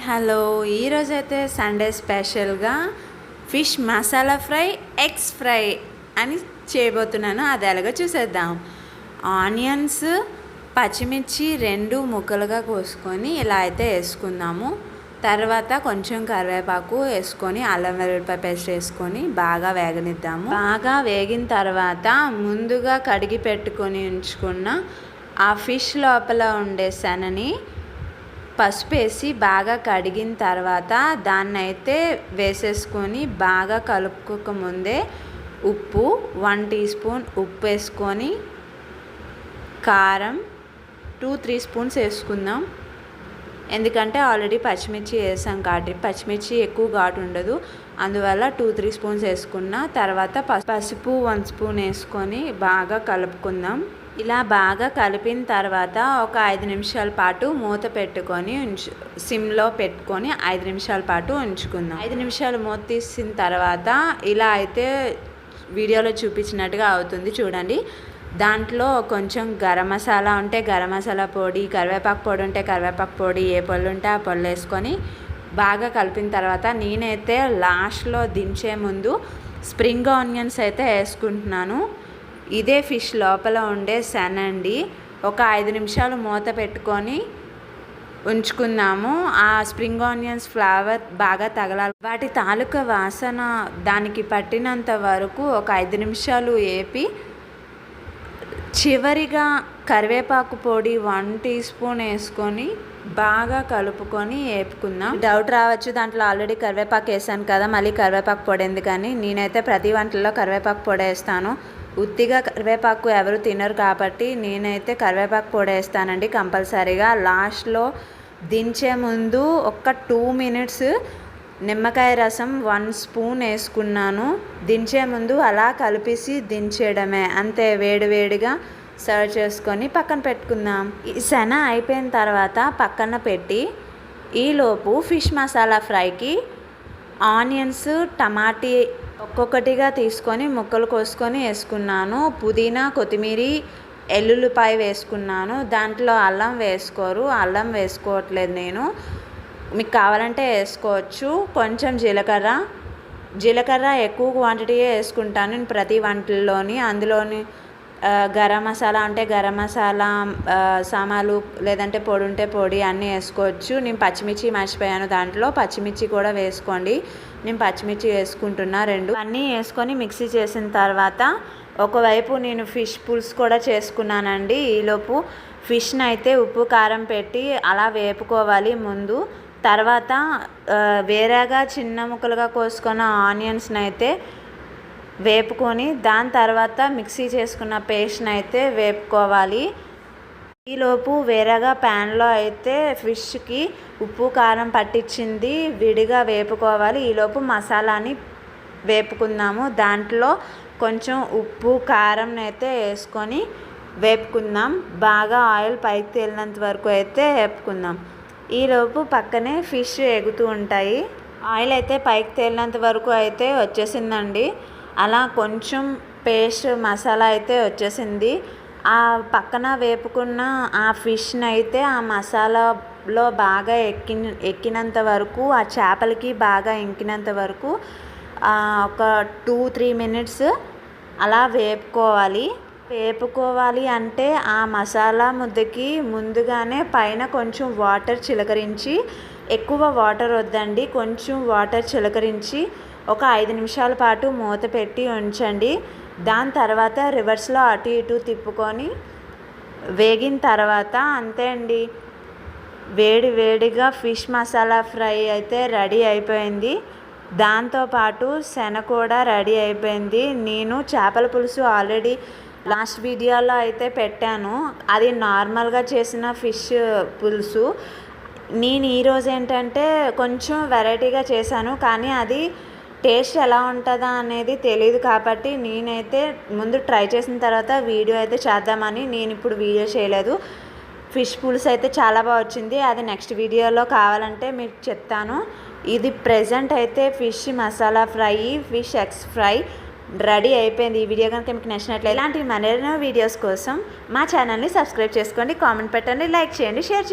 Hello, ఈరోజైతే Sunday స్పెషల్గా fish masala fry, eggs fry అని చేయబోతున్నాను. అది ఎలాగో చూసేద్దాం. ఆనియన్స్, పచ్చిమిర్చి 2 ముక్కలుగా కోసుకొని ఇలా అయితే వేసుకుందాము. తర్వాత కొంచెం కరివేపాకు వేసుకొని అల్లం వెల్లుల్లిపాయ పేస్ట్ వేసుకొని బాగా వేగనిద్దాము. బాగా వేగిన తర్వాత ముందుగా కడిగి పెట్టుకొని ఉంచుకున్న ఆ ఫిష్ లోపల ఉండే శనని పసుపు వేసి బాగా కడిగిన తర్వాత దాన్ని అయితే వేసేసుకొని బాగా కలుపుకోక ముందే ఉప్పు 1 టీ స్పూన్ ఉప్పు వేసుకొని కారం 2-3 స్పూన్స్ వేసుకుందాం. ఎందుకంటే ఆల్రెడీ పచ్చిమిర్చి వేసాం కాబట్టి పచ్చిమిర్చి ఎక్కువ ఘాటు ఉండదు, అందువల్ల 2-3 స్పూన్స్ వేసుకున్న తర్వాత పసుపు 1 స్పూన్ వేసుకొని బాగా కలుపుకుందాం. ఇలా బాగా కలిపిన తర్వాత ఒక 5 నిమిషాల పాటు మూత పెట్టుకొని సిమ్లో పెట్టుకొని 5 నిమిషాల పాటు ఉంచుకుందాం. 5 నిమిషాలు మూత తీసిన తర్వాత ఇలా అయితే వీడియోలో చూపించినట్టుగా అవుతుంది. చూడండి, దాంట్లో కొంచెం గరం మసాలా ఉంటే గరం మసాలా పొడి, కరివేపాకు పొడి ఉంటే కరివేపాకు పొడి, ఏ పొడి ఉంటే ఆ పొడి వేసుకొని బాగా కలిపిన తర్వాత నేనైతే లాస్ట్లో దించే ముందు స్ప్రింగ్ ఆనియన్స్ అయితే వేసుకుంటున్నాను. ఇదే ఫిష్ లోపల ఉండే శనండి. ఒక 5 నిమిషాలు మూత పెట్టుకొని ఉంచుకుందాము. ఆ స్ప్రింగ్ ఆనియన్స్ ఫ్లేవర్ బాగా తగలాలి, వాటి తాలూకా వాసన దానికి పట్టినంత వరకు ఒక 5 నిమిషాలు వేపి చివరిగా కరివేపాకు పొడి 1 టీ స్పూన్ వేసుకొని బాగా కలుపుకొని వేపుకుందాం. డౌట్ రావచ్చు, దాంట్లో ఆల్రెడీ కరివేపాకు వేసాను కదా, మళ్ళీ కరివేపాకు పొడి ఎందుకని. నేనైతే ప్రతి వంటల్లో కరివేపాకు పొడి వేస్తాను. ఉత్తిగా కరివేపాకు ఎవరు తినరు కాబట్టి నేనైతే కరివేపాకు పొడి వేస్తానండి కంపల్సరీగా. లాస్ట్లో దించే ముందు ఒక 2 మినిట్స్ నిమ్మకాయ రసం 1 స్పూన్ వేసుకున్నాను. దించే ముందు అలా కలిపేసి దించేయడమే, అంతే. వేడివేడిగా సర్వ్ చేసుకొని పక్కన పెట్టుకుందాం. ఈ శన అయిపోయిన తర్వాత పక్కన పెట్టి ఈలోపు ఫిష్ మసాలా ఫ్రైకి ఆనియన్స్, టమాటీ ఒక్కొక్కటిగా తీసుకొని ముక్కలు కోసుకొని వేసుకున్నాను. పుదీనా, కొత్తిమీర, ఎల్లుల్లిపాయ వేసుకున్నాను. దాంట్లో అల్లం వేసుకోరు, అల్లం వేసుకోవట్లేదు నేను. మీకు కావాలంటే వేసుకోవచ్చు. కొంచెం జీలకర్ర ఎక్కువ క్వాంటిటీయే వేసుకుంటాను నేను ప్రతి వంటల్లోని. అందులోని గరం మసాలా అంటే గరం మసాలా సామాలు, లేదంటే పొడి ఉంటే పొడి అన్నీ వేసుకోవచ్చు. నేను పచ్చిమిర్చి మర్చిపోయాను, దాంట్లో పచ్చిమిర్చి కూడా వేసుకోండి. నేను పచ్చిమిర్చి వేసుకుంటున్నా 2. అన్నీ వేసుకొని మిక్సీ చేసిన తర్వాత ఒకవైపు నేను ఫిష్ పులుసు కూడా చేసుకున్నానండి. ఈలోపు ఫిష్ని అయితే ఉప్పు కారం పెట్టి అలా వేపుకోవాలి ముందు. తర్వాత వేరేగా చిన్న ముక్కలుగా కోసుకున్న ఆనియన్స్ని అయితే వేపుకొని దాని తర్వాత మిక్సీ చేసుకున్న పేస్ట్ని అయితే వేపుకోవాలి. ఈలోపు వేరేగా ప్యాన్లో అయితే ఫిష్కి ఉప్పు కారం పట్టించింది విడిగా వేపుకోవాలి. ఈలోపు మసాలాని వేపుకుందాము. దాంట్లో కొంచెం ఉప్పు కారం అయితే వేసుకొని వేపుకుందాం. బాగా ఆయిల్ పైకి తేలినంత వరకు అయితే వేపుకుందాం. ఈలోపు పక్కనే ఫిష్ ఎగుతూ ఉంటాయి. ఆయిల్ అయితే పైకి తేలినంత వరకు అయితే వచ్చేసిందండి. అలా కొంచెం పేస్ట్ మసాలా అయితే వచ్చేసింది. ఆ పక్కన వేపుకున్న ఆ ఫిష్ని అయితే ఆ మసాలాలో బాగా ఎక్కినంత వరకు, ఆ చేపలకి బాగా ఎక్కినంత వరకు ఒక 2-3 మినిట్స్ అలా వేపుకోవాలి అంటే ఆ మసాలా ముద్దకి ముందుగానే పైన కొంచెం వాటర్ చిలకరించి, ఎక్కువ వాటర్ వద్దండి, కొంచెం వాటర్ చిలకరించి ఒక 5 నిమిషాల పాటు మూత పెట్టి ఉంచండి. దాని తర్వాత రివర్స్లో అటు ఇటు తిప్పుకొని వేగిన తర్వాత అంతే అండి, వేడిగా ఫిష్ మసాలా ఫ్రై అయితే రెడీ అయిపోయింది. దాంతోపాటు శన కూడా రెడీ అయిపోయింది. నేను చేపల పులుసు ఆల్రెడీ లాస్ట్ వీడియోలో అయితే పెట్టాను, అది నార్మల్గా చేసిన ఫిష్ పులుసు. నేను ఈరోజు ఏంటంటే కొంచెం వెరైటీగా చేశాను, కానీ అది టేస్ట్ ఎలా ఉంటుందా అనేది తెలియదు కాబట్టి నేనైతే ముందు ట్రై చేసిన తర్వాత వీడియో అయితే చేద్దామని నేను ఇప్పుడు వీడియో చేయలేదు. ఫిష్ పులుసు అయితే చాలా బాగా వచ్చింది, అది నెక్స్ట్ వీడియోలో కావాలంటే మీకు చెప్తాను. ఇది ప్రెజెంట్ అయితే fish masala fry, fish eggs fry ready అయిపోయింది. ఈ వీడియో కనుక మీకు నచ్చినట్లయితే ఇలాంటి మరెన్నో వీడియోస్ కోసం మా ఛానల్ని సబ్స్క్రైబ్ చేసుకోండి, కామెంట్ పెట్టండి, లైక్ చేయండి, షేర్ చేయండి.